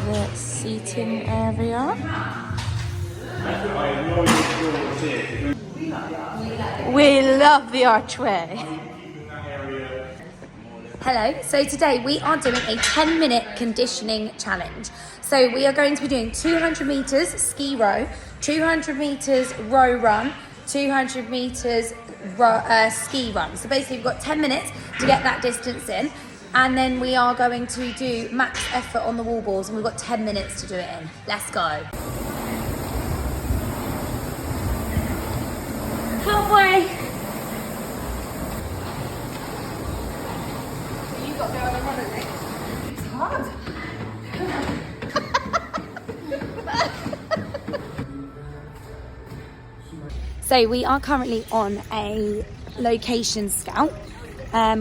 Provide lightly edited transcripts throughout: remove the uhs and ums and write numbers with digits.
The seating area. We love the archway. Hello, so today we are doing a 10-minute conditioning challenge. So we are going to be doing 200 meters ski row, 200 meters row run, 200 meters ski run. So basically we've got 10 minutes to get that distance in. And then we are going to do max effort on the wall balls, and we've got 10 minutes to do it in. Let's go. Halfway. You've got to go on the run, isn't it? It's hard. So we are currently on a location scout.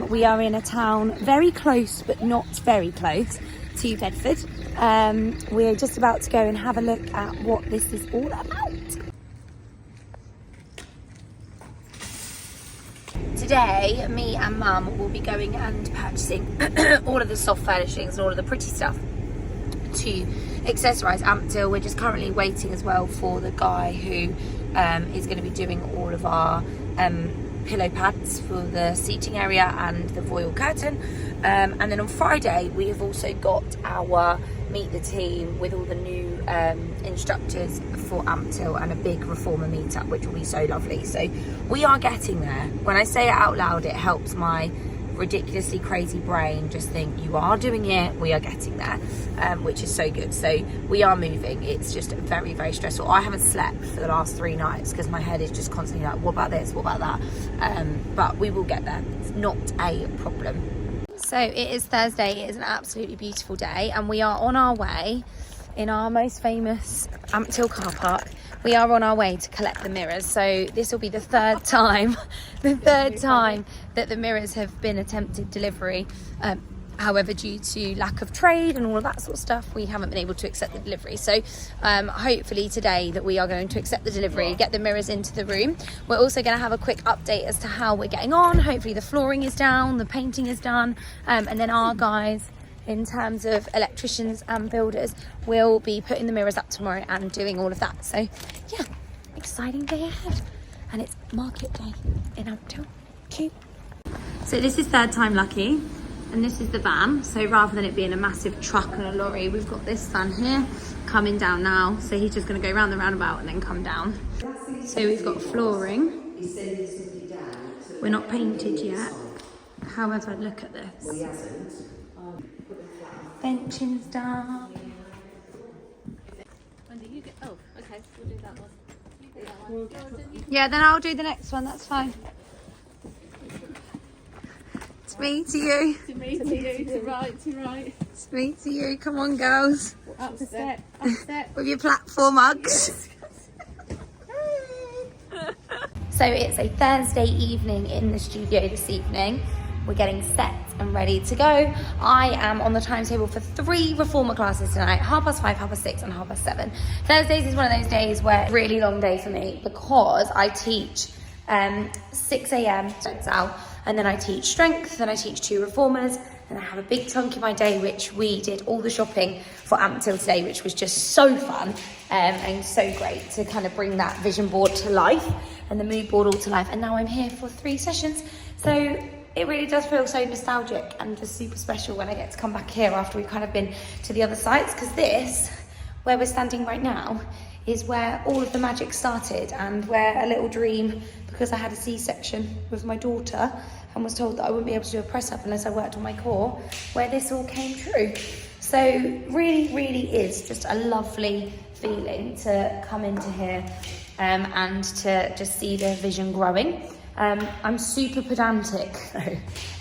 We are in a town very close, but not very close to Bedford. We're just about to go and have a look at what this is all about. Today, me and Mum will be going and purchasing all of the soft furnishings and all of the pretty stuff to accessorise Ampthill. We're just currently waiting as well for the guy who is going to be doing all of our pillow pads for the seating area and the voile curtain, and then on Friday we have also got our meet the team with all the new instructors for Ampthill and a big reformer meetup, which will be so lovely. So we are getting there. When I say it out loud, it helps my ridiculously crazy brain just think you are doing it, we are getting there, which is so good. So we are moving. It's just very, very stressful. I haven't slept for the last 3 nights because my head is just constantly like, what about this, what about that, but we will get there. It's not a problem. So it is Thursday. It is an absolutely beautiful day, and we are on our way in our most famous Ampthill car park. We are on our way to collect the mirrors. So this will be the third time that the mirrors have been attempted delivery. However, due to lack of trade and all of that sort of stuff, we haven't been able to accept the delivery. So hopefully today that we are going to accept the delivery, get the mirrors into the room. We're also going to have a quick update as to how we're getting on. Hopefully the flooring is down, the painting is done, and then our guys, in terms of electricians and builders, will be putting the mirrors up tomorrow and doing all of that. So yeah, exciting day ahead. And it's market day in Ampthill. Cute. So this is third time lucky, and this is the van. So rather than it being a massive truck and a lorry, we've got this van here coming down now. So he's just going to go around the roundabout and then come down. So we've got flooring. We're not painted yet. However, look at this. Benching's done. When do you get? Oh, okay, we'll do that one. You do that one. Yeah, then I'll do the next one. That's fine. It's me to you. To me, to you, to right, to right. It's me to you. Come on, girls. Up a step, up a step. With your platform mugs. So it's a Thursday evening in the studio this evening. We're getting set and ready to go. I am on the timetable for 3 reformer classes tonight, 5:30, 6:30 and 7:30. Thursdays is one of those days where it's a really long day for me because I teach 6 a.m. out, and then I teach strength, then I teach 2 reformers, and I have a big chunk in my day which we did all the shopping for Ampthill today, which was just so fun and so great to kind of bring that vision board to life and the mood board all to life. And now I'm here for 3 sessions. So it really does feel so nostalgic and just super special when I get to come back here after we've kind of been to the other sites, because this, where we're standing right now, is where all of the magic started, and where a little dream, because I had a C-section with my daughter and was told that I wouldn't be able to do a press-up unless I worked on my core, where this all came true. So really, really is just a lovely feeling to come into here and to just see the vision growing. I'm super pedantic though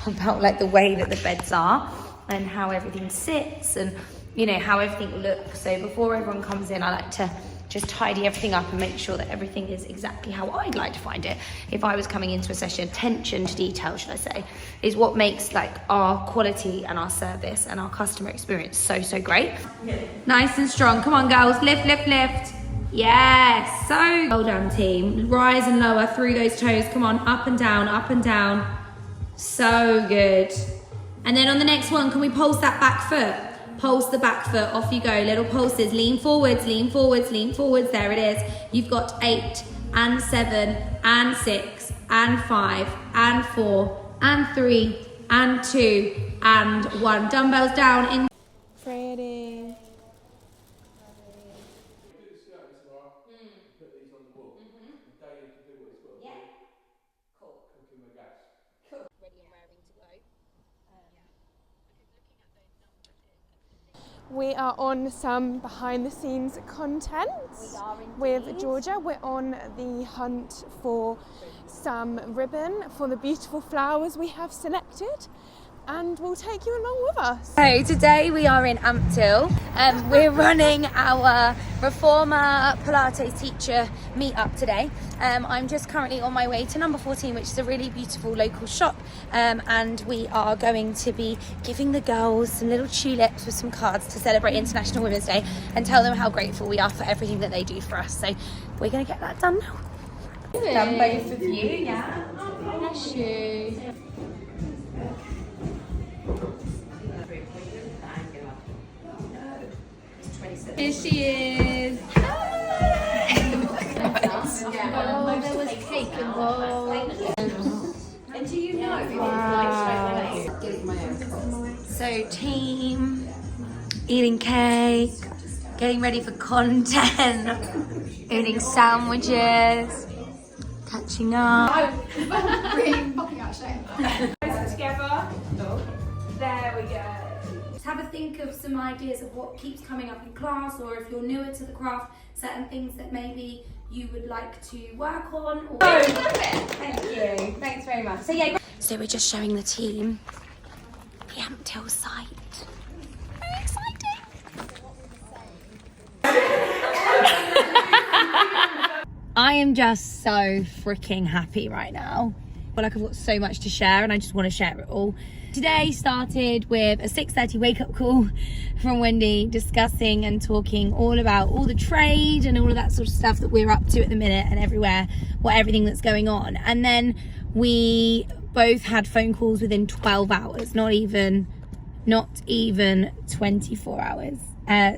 about like the way that the beds are and how everything sits and, you know, how everything looks. So before everyone comes in, I like to just tidy everything up and make sure that everything is exactly how I'd like to find it if I was coming into a session. Attention to detail, should I say, is what makes like our quality and our service and our customer experience so great. Nice and strong. Come on, girls. Lift, lift, lift. Yes. So well done, team. Rise and lower through those toes. Come on, up and down, up and down. So good. And then on the next one, can we pulse that back foot? Pulse the back foot, off you go, little pulses, lean forwards, lean forwards, lean forwards, there it is. You've got 8 and 7 and 6 and 5 and 4 and 3 and 2 and 1. Dumbbells down in. Ready. We are on some behind the scenes content with Georgia. We're on the hunt for some ribbon for the beautiful flowers we have selected, and we'll take you along with us. So today we are in Ampthill. We're running our Reformer Pilates teacher meetup today. I'm just currently on my way to number 14, which is a really beautiful local shop, and we are going to be giving the girls some little tulips with some cards to celebrate International Women's Day and tell them how grateful we are for everything that they do for us. So we're going to get that done now. Done both of you, yeah. Bless you. Here she is. Oh, there was cake involved. And do you know? Wow. So team, eating cake, getting ready for content, eating sandwiches, catching up. Together. There we go. Have a think of some ideas of what keeps coming up in class, or if you're newer to the craft, certain things that maybe you would like to work on. Or... Oh, thank you. Thanks very much. So yeah. So we're just showing the team the Ampthill site. Very exciting. I am just so freaking happy right now. I feel like I've got so much to share and I just want to share it all. Today started with a 6:30 wake-up call from Wendy, discussing and talking all about all the trade and all of that sort of stuff that we're up to at the minute and everywhere, everything that's going on. And then we both had phone calls within 12 hours, not even 24 hours.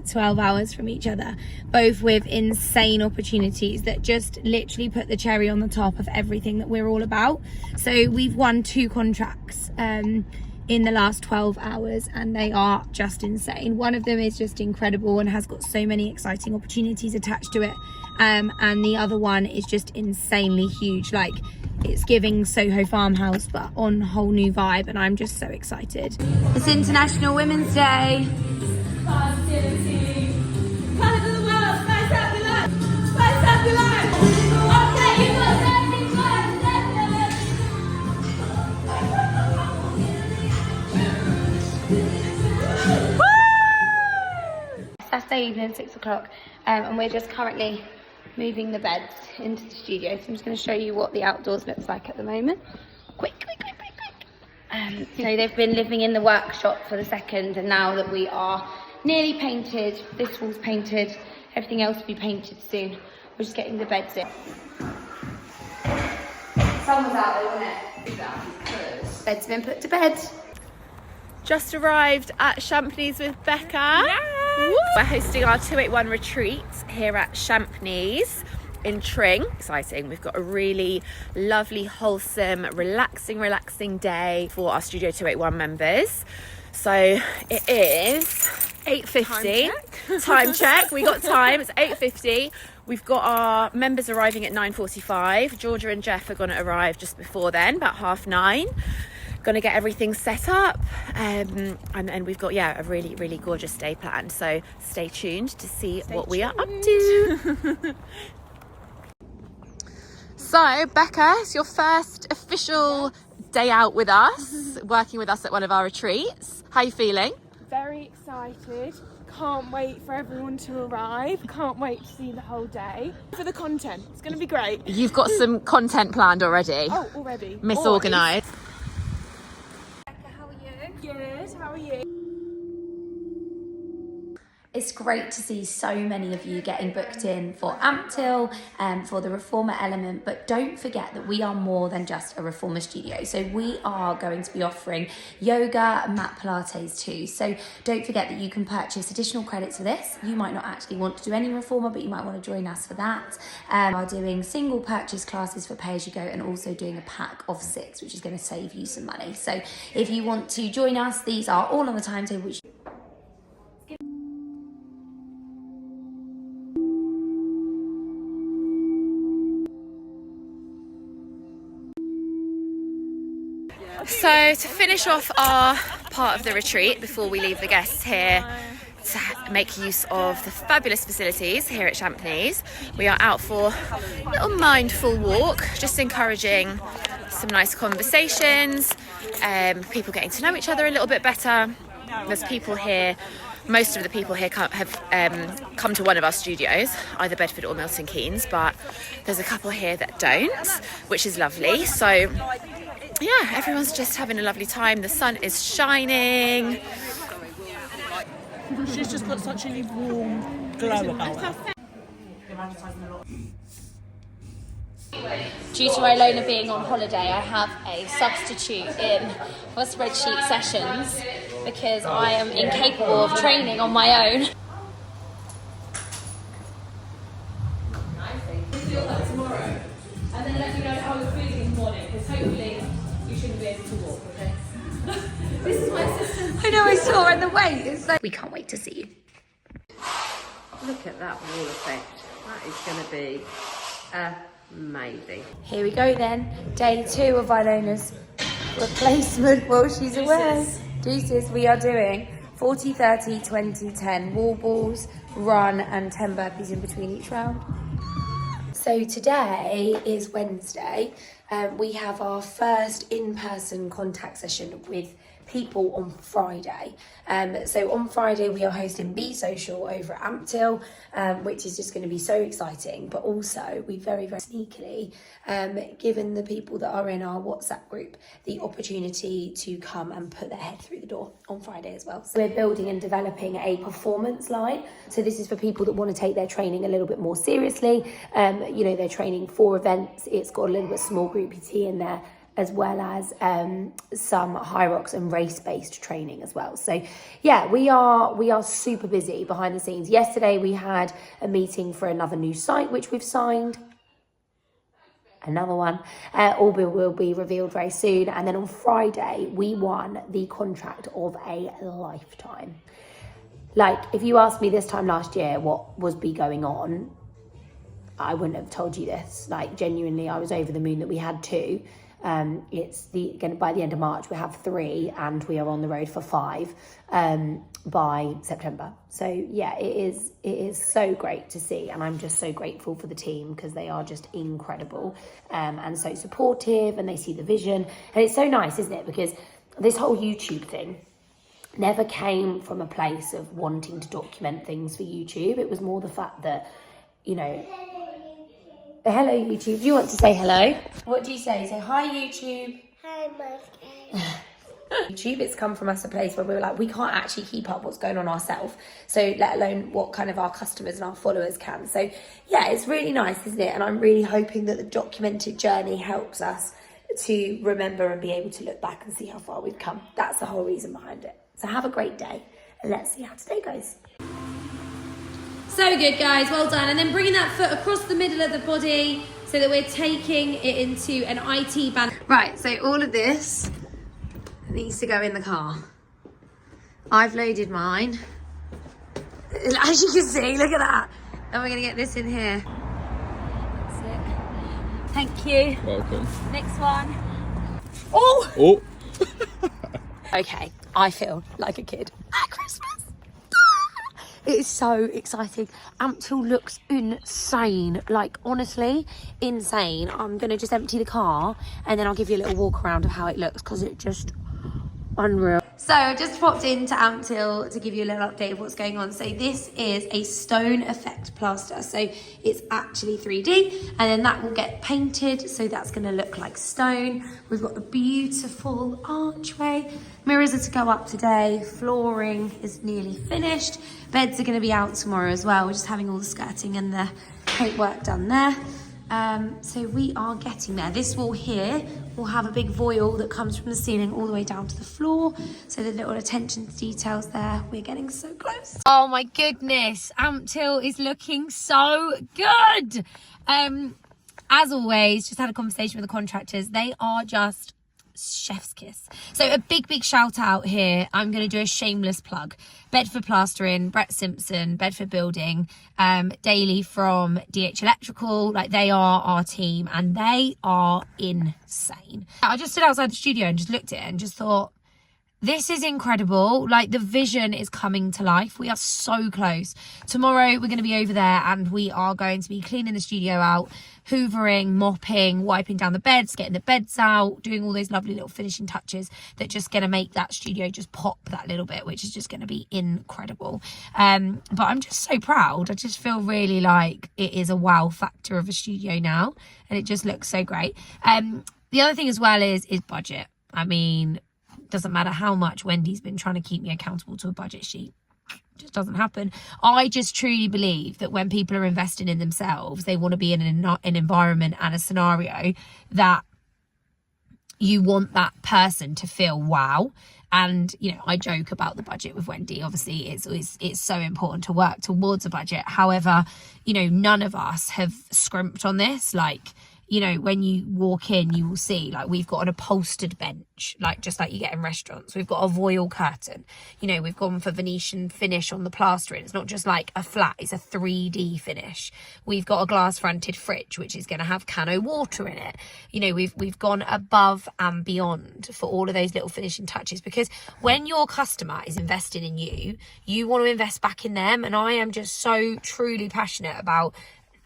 12 hours from each other, both with insane opportunities that just literally put the cherry on the top of everything that we're all about. So we've won 2 contracts in the last 12 hours and they are just insane. One of them is just incredible and has got so many exciting opportunities attached to it, and the other one is just insanely huge. Like, it's giving Soho Farmhouse but on a whole new vibe, and I'm just so excited. It's International Women's Day. Positivity. Colours of the world, spice up your life. Spice up your life. Okay, you got something Saturday evening, 6 o'clock, and we're just currently moving the beds into the studio. So I'm just going to show you what the outdoors looks like at the moment. Quick. So they've been living in the workshop for the second, and now that we are nearly painted, this wall's painted, everything else will be painted soon. We're just getting the beds in. Sun was out there, wasn't it? Exactly. Bed's been put to bed. Just arrived at Champneys with Becca. Woo! We're hosting our 281 retreat here at Champneys in Tring. Exciting. We've got a really lovely, wholesome, relaxing day for our Studio 281 members. So it is 8:50. Time check. We got time. It's 8:50. We've got our members arriving at 9:45. Georgia and Jeff are going to arrive just before then, about 9:30. Going to get everything set up, and we've got a really gorgeous day planned. So stay tuned to see what we are up to. So Becca, it's your first official day out with us, working with us at one of our retreats. How are you feeling? Very excited. can't wait for everyone to arrive. Can't wait to see the whole day. For the content, it's going to be great. You've got some content planned already. Oh, already. Misorganised. How are you? Good, how are you? It's great to see so many of you getting booked in for Amptil and for the Reformer element, but don't forget that we are more than just a Reformer studio. So we are going to be offering yoga and mat Pilates too. So don't forget that you can purchase additional credits for this. You might not actually want to do any Reformer, but you might want to join us for that. We are doing single purchase classes for pay as you go and also doing a pack of 6, which is going to save you some money. So if you want to join us, these are all on the timetable, which So to finish off our part of the retreat before we leave the guests here to make use of the fabulous facilities here at Champneys, we are out for a little mindful walk, just encouraging some nice conversations, people getting to know each other a little bit better. There's people here, most of the people here have come to one of our studios, either Bedford or Milton Keynes, but there's a couple here that don't, which is lovely. So yeah, everyone's just having a lovely time. The sun is shining. She's just got such a warm glow about her. Due to Ilona being on holiday, I have a substitute in for spreadsheet sessions because I am incapable of training on my own. Tomorrow, and then let me know how you're feeling in the morning, because hopefully you shouldn't be able to walk, okay? This is my assistant. I know, I saw her in the way. It's like, we can't wait to see you. Look at that wall effect. That is going to be amazing. Here we go then. Day 2 of Ilona's replacement while she's away. Deuces, we are doing 40, 30, 20, 10 wall balls, run and 10 burpees in between each round. So today is Wednesday. We have our first in-person contact session with people on Friday. So on Friday we are hosting Be Social over at Amptil, which is just going to be so exciting, but also we very, very sneakily given the people that are in our WhatsApp group the opportunity to come and put their head through the door on Friday as well. So we're building and developing a performance line. So this is for people that want to take their training a little bit more seriously. You know, they're training for events. It's got a little bit small group PT in there, as well as some high rocks and race-based training as well. So yeah, we are super busy behind the scenes. Yesterday we had a meeting for another new site which we've signed. Another one. All will be revealed very soon. And then on Friday we won the contract of a lifetime. Like, if you asked me this time last year what was going on, I wouldn't have told you this. Like, genuinely, I was over the moon that we had 2. It's by the end of March we have 3 and we are on the road for 5 by September. So yeah, it is so great to see, and I'm just so grateful for the team because they are just incredible and so supportive, and they see the vision, and it's so nice, isn't it? Because this whole YouTube thing never came from a place of wanting to document things for YouTube. It was more the fact that, you know, hello YouTube, do you want to say hello? What do you say? Say hi YouTube. Hi, Mike. YouTube, it's come from us a place where we were like, we can't actually keep up what's going on ourselves, so let alone what kind of our customers and our followers can. So yeah, it's really nice, isn't it? And I'm really hoping that the documented journey helps us to remember and be able to look back and see how far we've come. That's the whole reason behind it. So have a great day and let's see how today goes. So good, guys, well done. And then bringing that foot across the middle of the body so that we're taking it into an IT band. Right, so all of this needs to go in the car. I've loaded mine. As you can see, look at that. And we're gonna get this in here. That's it. Thank you. Welcome. Next one. Oh! Oh! Okay, I feel like a kid at Christmas. It is so exciting. Amptil looks insane. Like, honestly, insane. I'm going to just empty the car and then I'll give you a little walk around of how it looks because it's just unreal. So I just popped into Ampthill to give you a little update of what's going on. So this is a stone effect plaster. So it's actually 3D, and then that will get painted. So that's going to look like stone. We've got a beautiful archway. Mirrors are to go up today. Flooring is nearly finished. Beds are going to be out tomorrow as well. We're just having all the skirting and the paintwork done there. So we are getting there. This wall here will have a big voile that comes from the ceiling all the way down to the floor. So the little attention to details there. We're getting so close. Oh my goodness, Ampthill is looking so good. As always, just had a conversation with the contractors. They are just chef's kiss. So a big shout out here. I'm going to do a shameless plug. Bedford Plastering, Brett Simpson, Bedford Building, Daily from DH Electrical, like they are our team and they are insane. I just stood outside the studio and just looked at it and just thought, this is incredible. Like the vision is coming to life. We are so close. Tomorrow we're going to be over there and we are going to be cleaning the studio out, hoovering, mopping, wiping down the beds, getting the beds out, doing all those lovely little finishing touches that just going to make that studio just pop that little bit, which is just going to be incredible. But I'm just so proud. I just feel really like it is a wow factor of a studio now and it just looks so great. The other thing as well is budget. I mean, doesn't matter how much Wendy's been trying to keep me accountable to a budget sheet. It just doesn't happen. I just truly believe that when people are investing in themselves, they want to be in an environment and a scenario that you want that person to feel wow. And, you know, I joke about the budget with Wendy. Obviously, it's so important to work towards a budget. However, you know, none of us have scrimped on this. Like, you know, when you walk in, you will see, like, we've got an upholstered bench, like, just like you get in restaurants. We've got a voile curtain. You know, we've gone for Venetian finish on the plastering. It's not just like a flat, it's a 3D finish. We've got a glass fronted fridge, which is going to have Cano water in it. You know, we've gone above and beyond for all of those little finishing touches, because when your customer is investing in you, you want to invest back in them. And I am just so truly passionate about,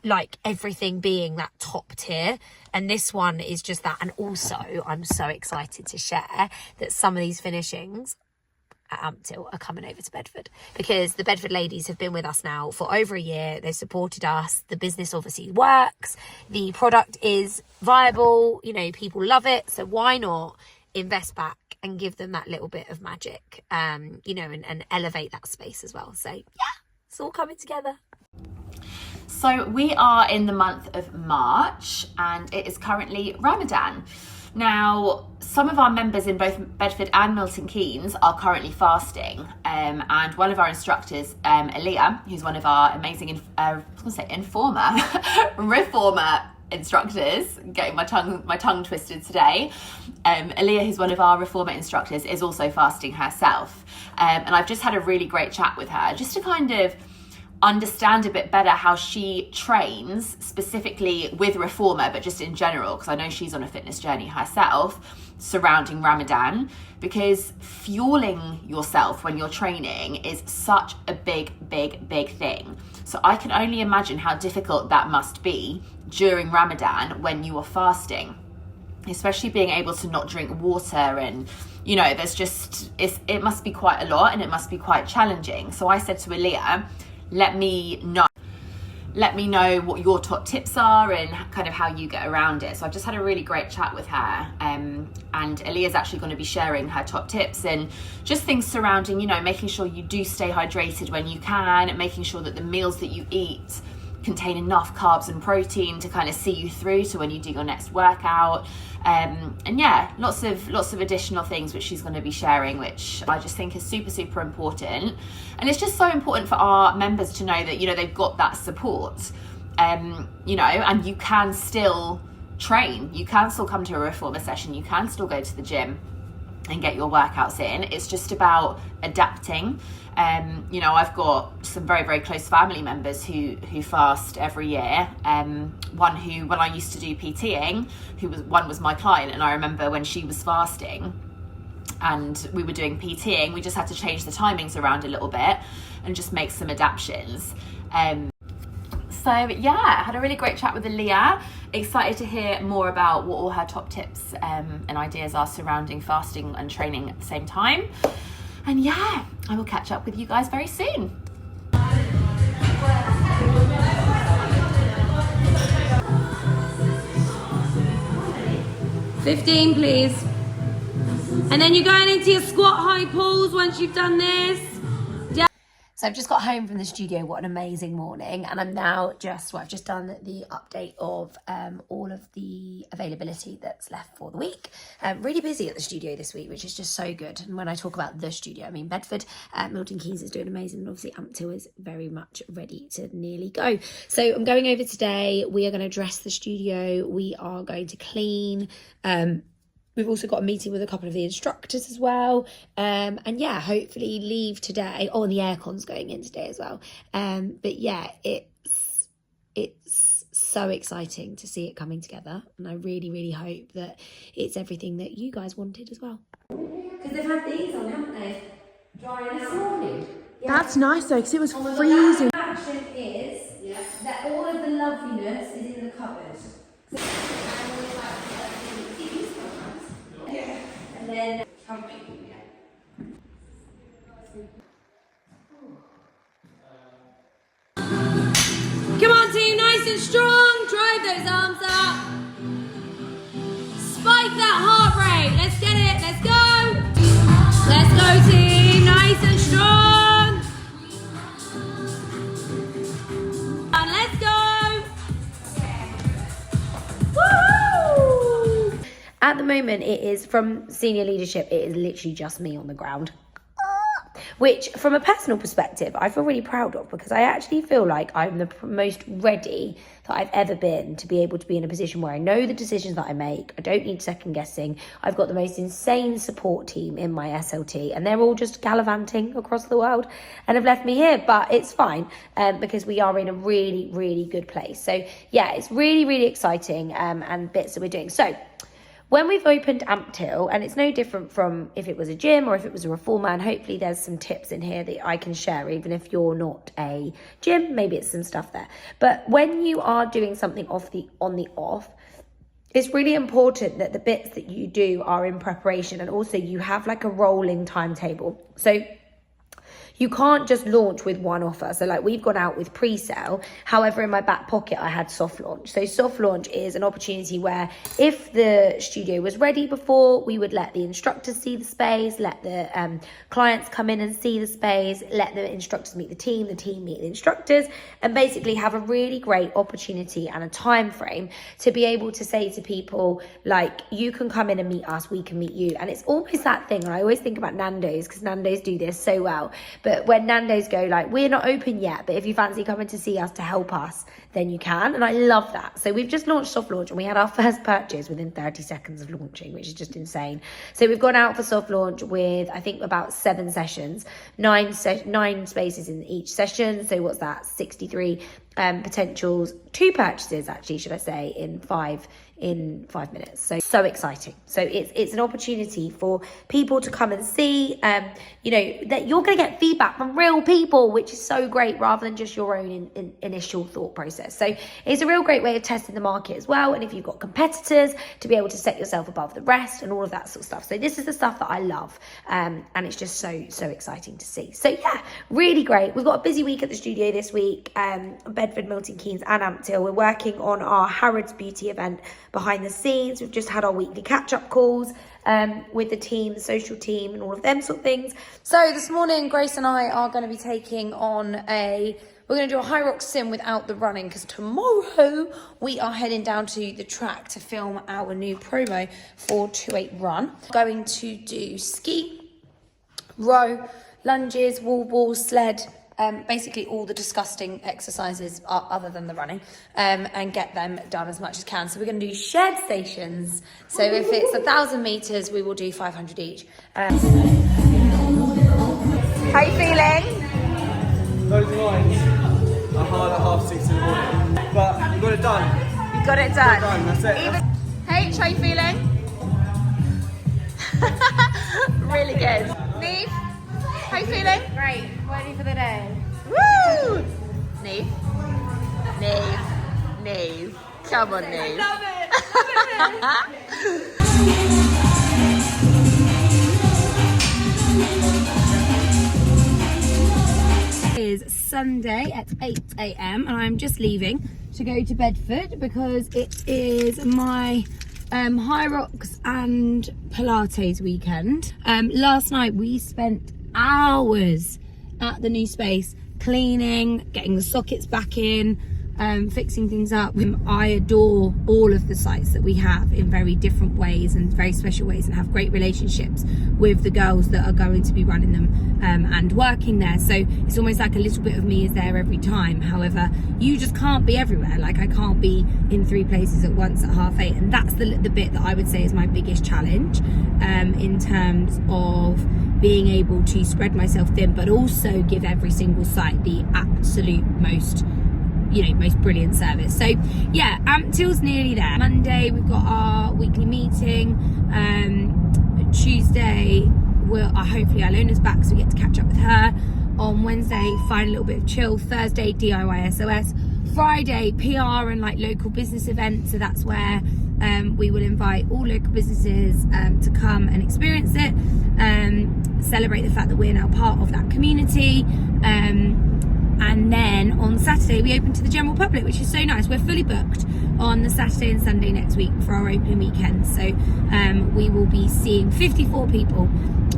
like, everything being that top tier, and this one is just that. And also I'm so excited to share that some of these finishings at Ampthill are coming over to Bedford, because the Bedford ladies have been with us now for over a year. They've supported us. The business obviously works, the product is viable, you know, people love it, so why not invest back and give them that little bit of magic, you know, and elevate that space as well. So yeah, it's all coming together. So we are in the month of March and it is currently Ramadan. Now, some of our members in both Bedford and Milton Keynes are currently fasting, and one of our instructors, Aaliyah, who's one of our amazing reformer instructors, getting my tongue twisted today. Aaliyah, who's one of our reformer instructors, is also fasting herself, and I've just had a really great chat with her just to kind of understand a bit better how she trains, specifically with reformer, but just in general, because I know she's on a fitness journey herself surrounding Ramadan, because fueling yourself when you're training is such a big thing. So I can only imagine how difficult that must be during Ramadan when you are fasting, especially being able to not drink water, and you know, there's just, it must be quite a lot and it must be quite challenging. So I said to Aaliyah, let me know what your top tips are and kind of how you get around it. So I've just had a really great chat with her, and Aaliyah's actually going to be sharing her top tips and just things surrounding, you know, making sure you do stay hydrated when you can, and making sure that the meals that you eat contain enough carbs and protein to kind of see you through to when you do your next workout. And yeah, lots of additional things which she's going to be sharing, which I just think is super important. And it's just so important for our members to know that, you know, they've got that support, you know, and you can still train, you can still come to a reformer session, you can still go to the gym and get your workouts in. It's just about adapting. You know, I've got some very close family members who fast every year. One who, when I used to do PTing, one was my client, and I remember when she was fasting and we were doing PTing, we just had to change the timings around a little bit and just make some adaptations. So So yeah, had a really great chat with Aaliyah. Excited to hear more about what all her top tips and ideas are surrounding fasting and training at the same time. And yeah, I will catch up with you guys very soon. $15, please. And then you're going into your squat high pulls once you've done this. So I've just got home from the studio. What an amazing morning. And I'm now I've just done the update of all of the availability that's left for the week. Really busy at the studio this week, which is just so good. And when I talk about the studio, I mean Bedford. Milton Keynes is doing amazing. And obviously Ampthill is very much ready to nearly go. So I'm going over today. We are going to dress the studio. We are going to clean. We've also got a meeting with a couple of the instructors as well. And yeah, hopefully leave today. Oh, and the aircon's going in today as well. But yeah, it's so exciting to see it coming together. And I really, really hope that it's everything that you guys wanted as well. Because they've had these on, haven't they? Drying out. This morning. Yeah. That's nice though, because it was freezing. The action is that all of the loveliness is in the cupboard. And then come on team, nice and strong, drive those arms up. Spike that heart rate, let's get it, let's go. Let's go team, nice and strong. And let's go. Woo! At the moment, it is from senior leadership, it is literally just me on the ground. Which, from a personal perspective, I feel really proud of, because I actually feel like I'm the most ready that I've ever been to be able to be in a position where I know the decisions that I make. I don't need second guessing. I've got the most insane support team in my SLT, and they're all just gallivanting across the world and have left me here. But it's fine, because we are in a really, really good place. So yeah, it's really, really exciting, and bits that we're doing. So when we've opened Ampthill, and it's no different from if it was a gym or if it was a reformer, and hopefully there's some tips in here that I can share, even if you're not a gym, maybe it's some stuff there. But when you are doing something on the off, it's really important that the bits that you do are in preparation, and also you have like a rolling timetable. So you can't just launch with one offer. So like we've gone out with pre-sale. However, in my back pocket, I had soft launch. So soft launch is an opportunity where if the studio was ready before, we would let the instructors see the space, let the clients come in and see the space, let the instructors meet the team meet the instructors, and basically have a really great opportunity and a time frame to be able to say to people, like, you can come in and meet us, we can meet you. And it's almost that thing, and I always think about Nando's, because Nando's do this so well. But when Nando's go like, we're not open yet, but if you fancy coming to see us to help us, then you can. And I love that. So we've just launched soft launch, and we had our first purchase within 30 seconds of launching, which is just insane. So we've gone out for soft launch with, I think, about 7 sessions, 9 spaces in each session. So what's that? 63 potentials, 2 purchases actually, should I say, in 5 minutes. So exciting. So it's an opportunity for people to come and see, you know, that you're going to get feedback from real people, which is so great, rather than just your own initial thought process. So it's a real great way of testing the market as well. And if you've got competitors, to be able to set yourself above the rest and all of that sort of stuff. So this is the stuff that I love. And it's just so exciting to see. So yeah, really great. We've got a busy week at the studio this week. Bedford, Milton Keynes and Ampthill. We're working on our Harrods Beauty event behind the scenes. We've just had our weekly catch-up calls with the team, the social team, and all of them sort of things. So this morning, Grace and I are going to be taking on we're going to do a high rock sim without the running, because tomorrow we are heading down to the track to film our new promo for 28 Run. Going to do ski, row, lunges, wall balls, sled, basically all the disgusting exercises other than the running, and get them done as much as can. So we're going to do shared stations. So if it's 1,000 meters, we will do 500 each. How are you feeling? Those lines are hard at 6:30 in the morning, but we got it done. You got it done. That's it. Hey, how are you feeling? Really good. Neve, how are you feeling? Great, ready for the day. Woo! Neve? Neve. Come on, Neve. It is Sunday at 8 a.m. and I'm just leaving to go to Bedford because it is my High Rocks and Pilates weekend. Last night we spent hours at the new space cleaning, getting the sockets back in, fixing things up. I adore all of the sites that we have in very different ways and very special ways, and have great relationships with the girls that are going to be running them and working there. So it's almost like a little bit of me is there every time. However, you just can't be everywhere. Like, I can't be in 3 places at once at 8:30, and that's the bit that I would say is my biggest challenge in terms of being able to spread myself thin, but also give every single site the absolute most brilliant service. So yeah, Amptill's nearly there. Monday we've got our weekly meeting. Tuesday hopefully Alona's back, so we get to catch up with her. On Wednesday, find a little bit of chill. Thursday, DIY SOS. Friday, PR and like local business events. So that's where we will invite all local businesses to come and experience it, celebrate the fact that we're now part of that community. And then on Saturday we open to the general public, which is so nice. We're fully booked on the Saturday and Sunday next week for our opening weekend. So we will be seeing 54 people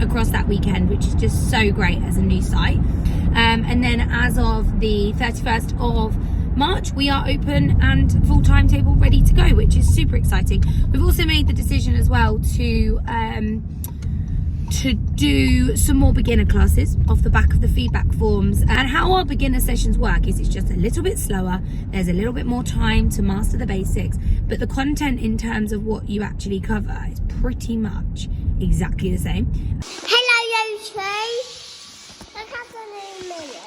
across that weekend, which is just so great as a new site. And then as of the 31st of March, we are open and full timetable ready to go, which is super exciting. We've also made the decision as well to do some more beginner classes off the back of the feedback forms. And how our beginner sessions work is it's just a little bit slower, there's a little bit more time to master the basics, but the content in terms of what you actually cover is pretty much exactly the same. Hello, Yoshi. Look at the new Millie.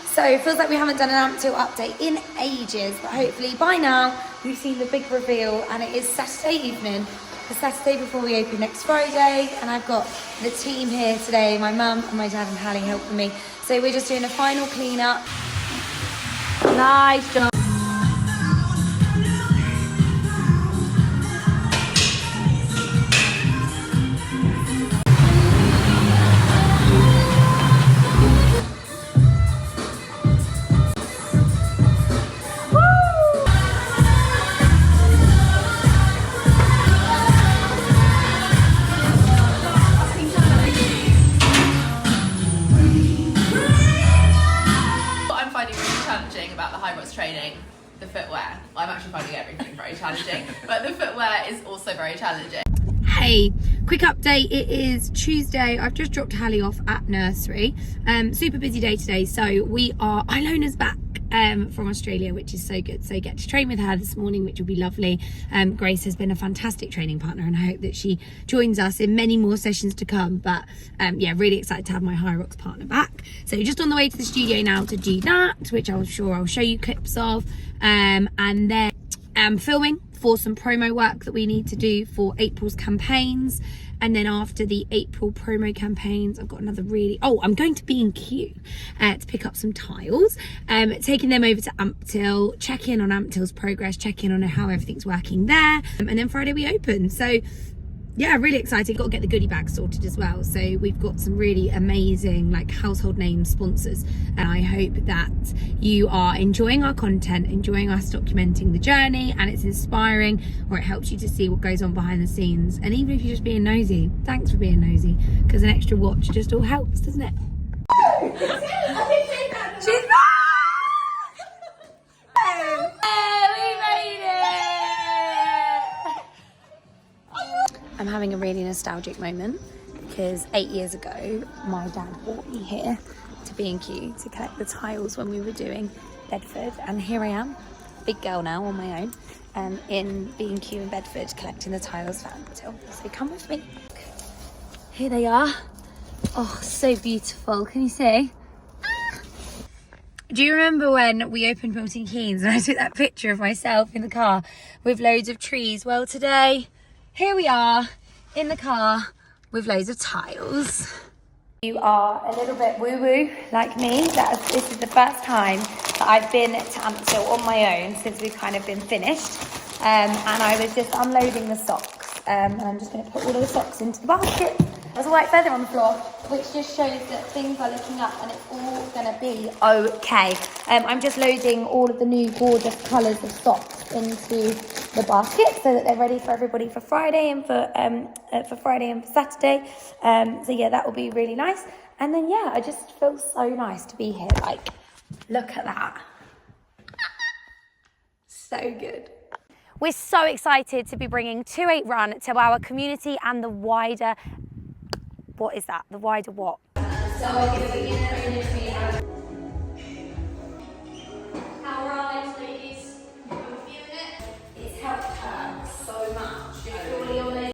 So it feels like we haven't done an Amptill update in ages, but hopefully by now we've seen the big reveal, and it is Saturday evening, the Saturday before we open next Friday, and I've got the team here today, my mum and my dad and Hallie helping me. So we're just doing a final clean up. Nice job. training, the footwear. I'm actually finding everything very challenging, but the footwear is also very challenging. Hey, quick update. It is Tuesday. I've just dropped Hallie off at nursery. Super busy day today. So Ilona's back from Australia, which is so good. So get to train with her this morning, which will be lovely. Grace has been a fantastic training partner, and I hope that she joins us in many more sessions to come. But yeah, really excited to have my High Rocks partner back. So just on the way to the studio now to do that, which I'm sure I'll show you clips of. And then filming for some promo work that we need to do for April's campaigns. And then after the April promo campaigns, I've got another I'm going to B&Q to pick up some tiles, taking them over to Amptill, check in on Amptill's progress, check in on how everything's working there. And then Friday we open. So yeah, really excited. Got to get the goodie bag sorted as well. So we've got some really amazing like household name sponsors, and I hope that you are enjoying our content, enjoying us documenting the journey, and it's inspiring, or it helps you to see what goes on behind the scenes. And even if you're just being nosy, thanks for being nosy, because an extra watch just all helps, doesn't it? She's back! I'm having a really nostalgic moment because 8 years ago my dad brought me here to B&Q to collect the tiles when we were doing Bedford, and here I am, big girl now on my own, in B&Q in Bedford collecting the tiles for Amptill. So come with me. Here they are. Oh, so beautiful. Can you see? Do you remember when we opened Milton Keynes and I took that picture of myself in the car with loads of trees? Well, today here we are in the car with loads of tiles. You are a little bit woo-woo like me. This is the first time that I've been to Ampthill on my own since we've kind of been finished. And I was just unloading the socks. And I'm just going to put all of the socks into the basket. There's a white feather on the floor, which just shows that things are looking up and it's all going to be okay. I'm just loading all of the new gorgeous colours of socks into the basket so that they're ready for everybody for Friday and for Friday and for Saturday. So yeah, that will be really nice. And then yeah, I just feel so nice to be here. Like, look at that. So good. We're so excited to be bringing 2-8 Run to our community and the wider, what is that? The wider what? So